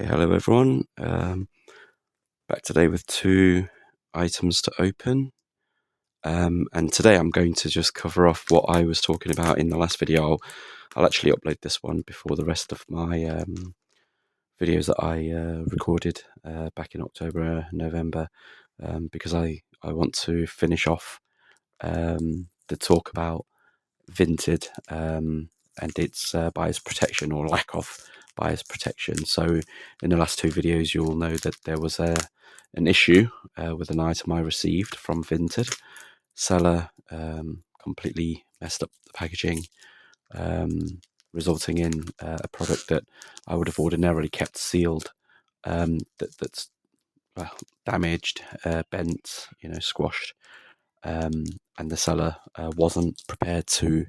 Okay, hello everyone. Back today with two items to open. And today I'm going to just cover off what I was talking about in the last video. I'll actually upload this one before the rest of my videos that I recorded back in October, November, because I want to finish off the talk about Vinted and its buyer's protection or lack of buyer's protection. So in the last two videos, you'll know that there was an issue with an item I received from Vinted. Seller completely messed up the packaging, resulting in a product that I would have ordinarily kept sealed, that's well, damaged, bent, squashed, and the seller wasn't prepared to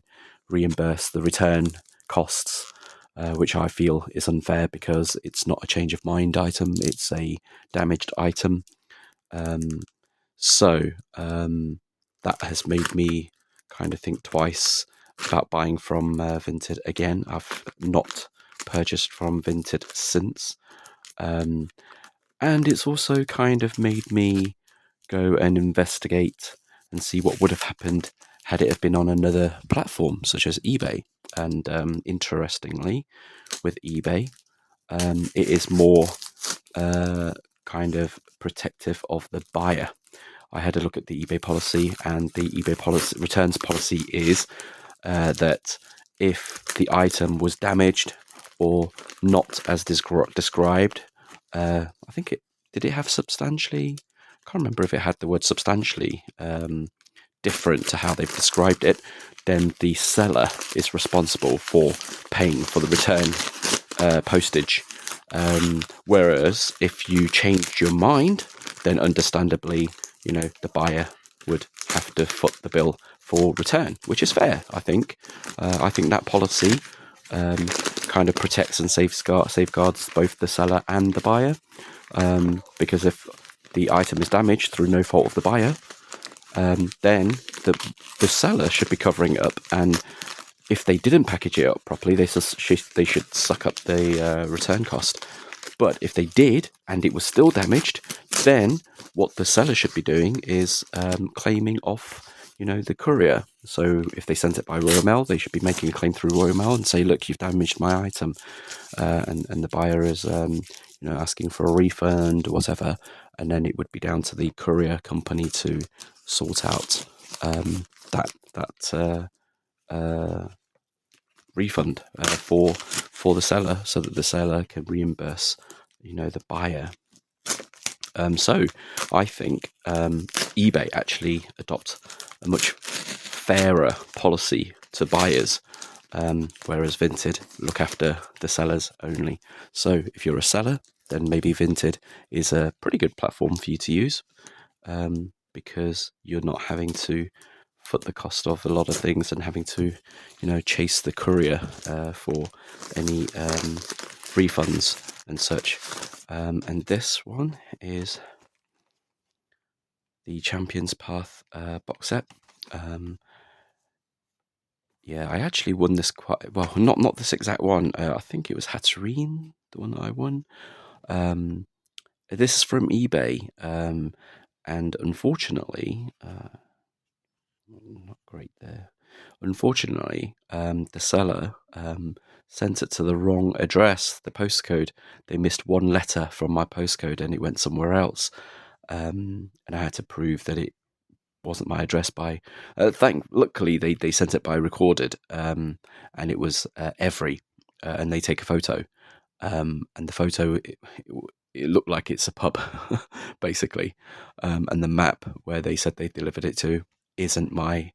reimburse the return costs, which I feel is unfair because it's not a change of mind item, it's a damaged item. So that has made me kind of think twice about buying from Vinted again. I've not purchased from Vinted since. And it's also kind of made me go and investigate and see what would have happened had it have been on another platform such as eBay. And interestingly, with eBay, it is more kind of protective of the buyer. I had a look at the eBay policy, and the eBay policy returns policy is that if the item was damaged or not as described, I think did it have substantially? I can't remember if it had the word substantially different to how they've described it. Then the seller is responsible for paying for the return postage. Whereas if you changed your mind, then understandably, the buyer would have to foot the bill for return, which is fair, I think. I think that policy kind of protects and safeguards both the seller and the buyer, because if the item is damaged through no fault of the buyer, then the seller should be covering it up, and if they didn't package it up properly, they should suck up the return cost. But if they did and it was still damaged, then what the seller should be doing is claiming off, the courier. So if they sent it by Royal Mail, they should be making a claim through Royal Mail and say, look, you've damaged my item, and the buyer is asking for a refund or whatever, and then it would be down to the courier company to sort out that refund for the seller, so that the seller can reimburse the buyer. So I think eBay actually adopt a much fairer policy to buyers, whereas Vinted look after the sellers only. So if you're a seller, then maybe Vinted is a pretty good platform for you to use, because you're not having to foot the cost of a lot of things and having to, chase the courier for any refunds and such. And this one is the Champions Path box set. Yeah, I actually won this quite well. Not this exact one. I think it was Hatterene, the one that I won. This is from eBay, and unfortunately, not great there. Unfortunately, the seller sent it to the wrong address, the postcode. They missed one letter from my postcode and it went somewhere else. And I had to prove that it wasn't my address by. Luckily, they sent it by recorded, and it was Every, and they take a photo, and the photo it looked like it's a pub, basically, and the map where they said they delivered it to isn't my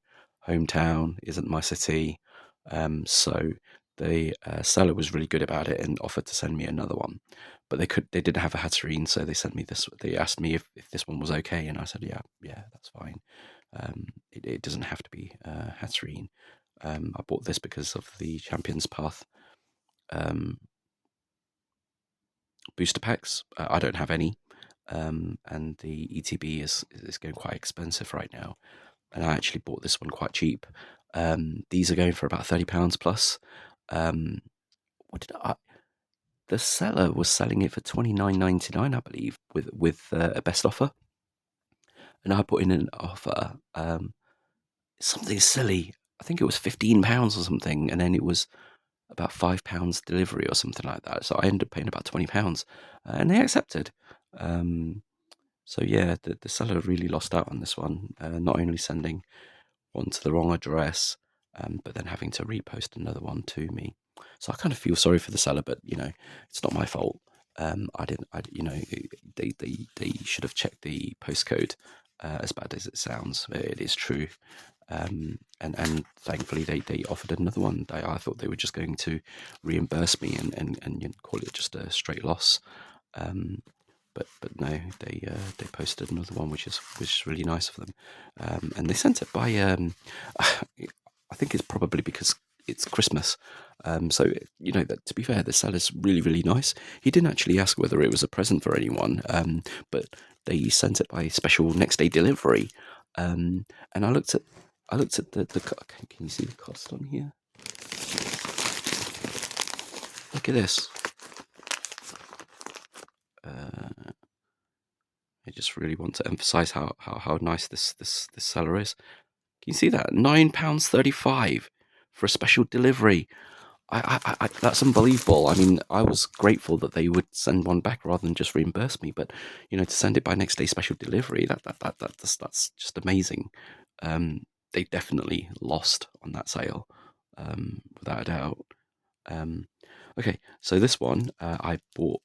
hometown, isn't my city. So the seller was really good about it and offered to send me another one, but they didn't have a Hatterene, so they sent me this. They asked me if this one was okay, and I said, yeah, that's fine. It doesn't have to be Hatterene. I bought this because of the Champions Path booster packs. I don't have any, and the ETB is going quite expensive right now. And I actually bought this one quite cheap. These are going for about £30 plus. What did the seller was selling it for £29.99, I believe, with a best offer, and I put in an offer, something silly. I think it was £15 or something, and then it was about £5 delivery or something like that. So I ended up paying about £20, and they accepted. Um, so yeah, the seller really lost out on this one. Not only sending one to the wrong address, but then having to repost another one to me. So I kind of feel sorry for the seller, but it's not my fault. I didn't. They should have checked the postcode. As bad as it sounds, it is true. And thankfully they offered another one. I thought they were just going to reimburse me and call it just a straight loss. But no, they posted another one, which is really nice of them. And they sent it by I think it's probably because it's Christmas. So that, to be fair, the seller's really, really nice. He didn't actually ask whether it was a present for anyone, but they sent it by special next day delivery. And I looked at the can you see the cost on here? Look at this. I just really want to emphasize how nice this seller is. Can you see that? £9.35 for a special delivery. That's unbelievable. I mean, I was grateful that they would send one back rather than just reimburse me. But to send it by next day special delivery, that's just amazing. They definitely lost on that sale, without a doubt. Okay, so this one I bought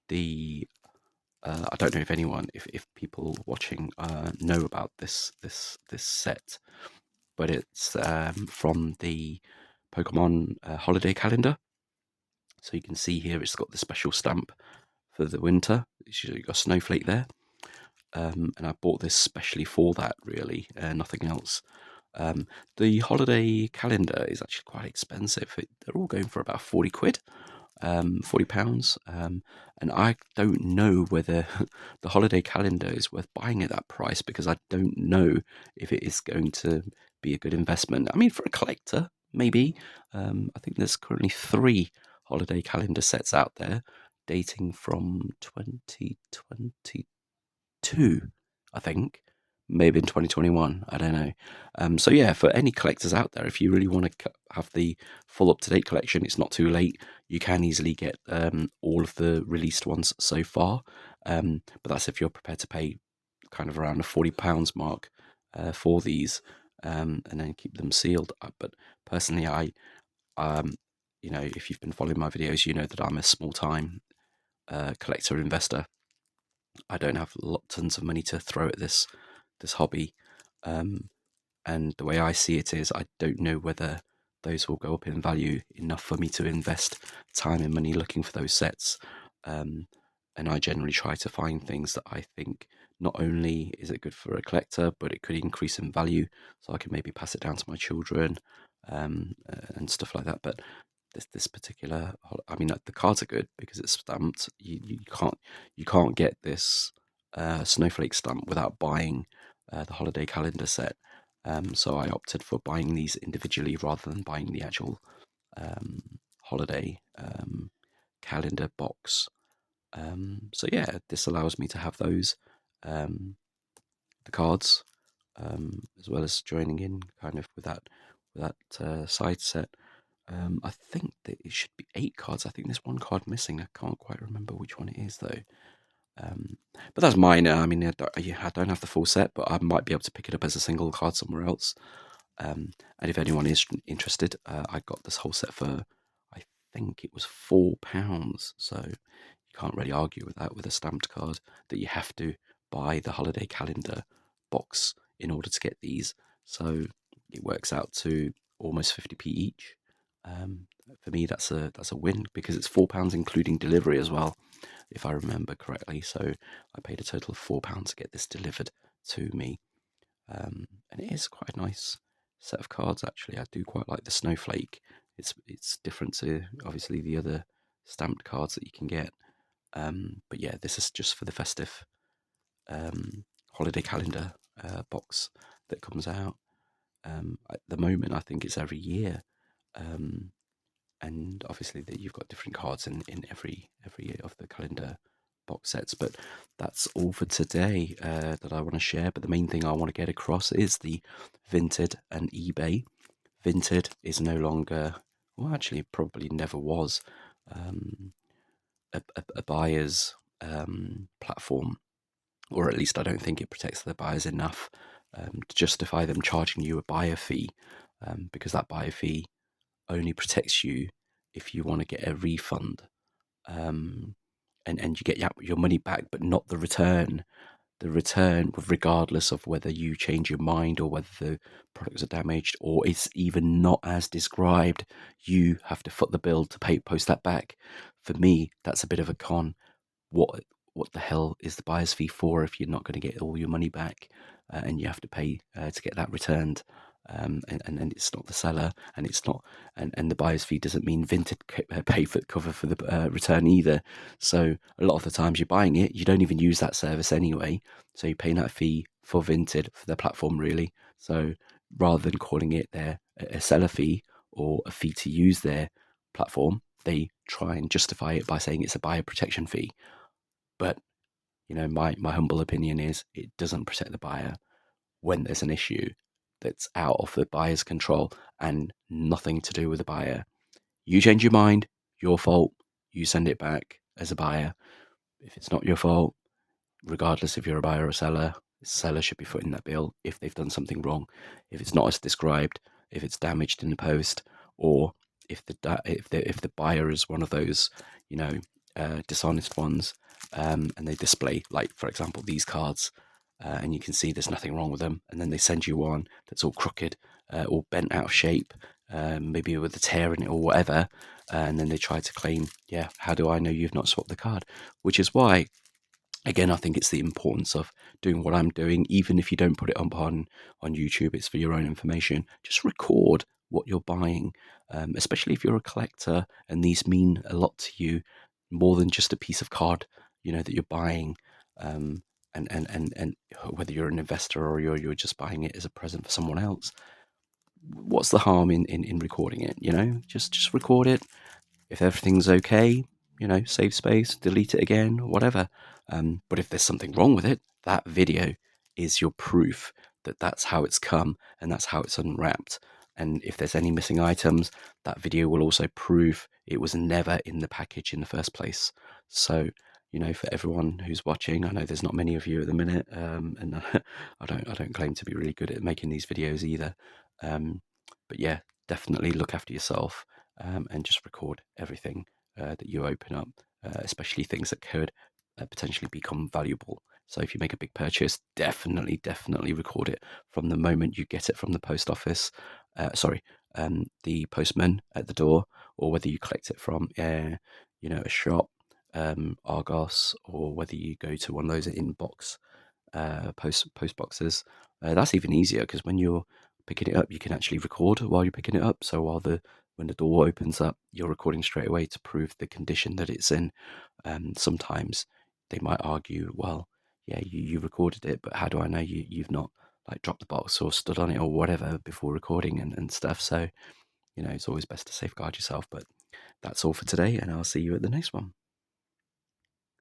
the. I don't know if people watching know about this set, but it's from the Pokemon holiday calendar. So you can see here it's got the special stamp for the winter. You've got a snowflake there. And I bought this specially for that, really, nothing else. The holiday calendar is actually quite expensive. They're all going for about 40 quid. £40, and I don't know whether the holiday calendar is worth buying at that price, because I don't know if it is going to be a good investment. I mean, for a collector, maybe. I think there's currently 3 holiday calendar sets out there, dating from 2022, I think. Maybe in 2021, I don't know. So yeah, for any collectors out there, if you really want to have the full up-to-date collection, it's not too late. You can easily get all of the released ones so far, but that's if you're prepared to pay kind of around the £40 mark for these, and then keep them sealed. But personally, if you've been following my videos, you know that I'm a small-time collector investor. I don't have tons of money to throw at this hobby, and the way I see it is, I don't know whether those will go up in value enough for me to invest time and money looking for those sets. And I generally try to find things that I think not only is it good for a collector, but it could increase in value, so I can maybe pass it down to my children, and stuff like that. But this particular, I mean, the cards are good because it's stamped. You can't get this snowflake stamp without buying the holiday calendar set. So I opted for buying these individually rather than buying the actual holiday calendar box. So yeah, this allows me to have those, the cards, as well as joining in kind of with that side set. I think that it should be 8 cards. I think there's one card missing. I can't quite remember which one it is though. But that's minor. I mean, I don't have the full set, but I might be able to pick it up as a single card somewhere else. And if anyone is interested, I got this whole set for, I think it was £4. So you can't really argue with that with a stamped card, that you have to buy the holiday calendar box in order to get these. So it works out to almost 50p each. For me, that's a win, because it's £4 including delivery as well, if I remember correctly. So I paid a total of £4 to get this delivered to me, and it is quite a nice set of cards actually. I do quite like the snowflake. It's different to obviously the other stamped cards that you can get. But yeah, this is just for the festive holiday calendar box that comes out. At the moment, I think it's every year. and obviously that you've got different cards in every of the calendar box sets. But that's all for today that I want to share. But the main thing I want to get across is the Vinted and eBay. Vinted is no longer, well, actually, probably never was, a buyer's platform, or at least I don't think it protects the buyers enough to justify them charging you a buyer fee, because that buyer fee only protects you if you want to get a refund, and you get your money back, but not the return. The return, regardless of whether you change your mind or whether the products are damaged or it's even not as described, you have to foot the bill to post that back. For me, that's a bit of a con. what what the hell is the buyer's fee for if you're not going to get all your money back, and you have to pay to get that returned, and it's not the seller, and it's not, and the buyer's fee doesn't mean Vinted pay for cover for the return either. So a lot of the times you're buying it, you don't even use that service anyway, so you're paying that fee for Vinted, for their platform, really. So rather than calling it a seller fee or a fee to use their platform, they try and justify it by saying it's a buyer protection fee. But my humble opinion is it doesn't protect the buyer when there's an issue that's out of the buyer's control and nothing to do with the buyer. You change your mind, your fault. You send it back as a buyer. If it's not your fault, regardless if you're a buyer or a seller, the seller should be footing that bill if they've done something wrong. If it's not as described, if it's damaged in the post, or if the buyer is one of those, dishonest ones, and they display, like, for example, these cards, and you can see there's nothing wrong with them, and then they send you one that's all crooked, all bent out of shape, maybe with a tear in it or whatever, and then they try to claim, yeah, how do I know you've not swapped the card? Which is why, again, I think it's the importance of doing what I'm doing, even if you don't put it up on YouTube. It's for your own information. Just record what you're buying, especially if you're a collector and these mean a lot to you, more than just a piece of card, that you're buying. And whether you're an investor or you're just buying it as a present for someone else, what's the harm in recording it? Just record it. If everything's okay, save space, delete it again, whatever. But if there's something wrong with it, that video is your proof that that's how it's come and that's how it's unwrapped. And if there's any missing items, that video will also prove it was never in the package in the first place. So, for everyone who's watching, I know there's not many of you at the minute, and I don't claim to be really good at making these videos either. But yeah, definitely look after yourself, and just record everything that you open up, especially things that could potentially become valuable. So if you make a big purchase, definitely record it from the moment you get it from the post office. The postman at the door, or whether you collect it from, a shop, Argos, or whether you go to one of those inbox post boxes. That's even easier because when you're picking it up, you can actually record while you're picking it up. So when the door opens up, you're recording straight away to prove the condition that it's in. Sometimes they might argue, well, yeah, you recorded it, but how do I know you've not, like, dropped the box or stood on it or whatever before recording and stuff. So, it's always best to safeguard yourself. But that's all for today, and I'll see you at the next one.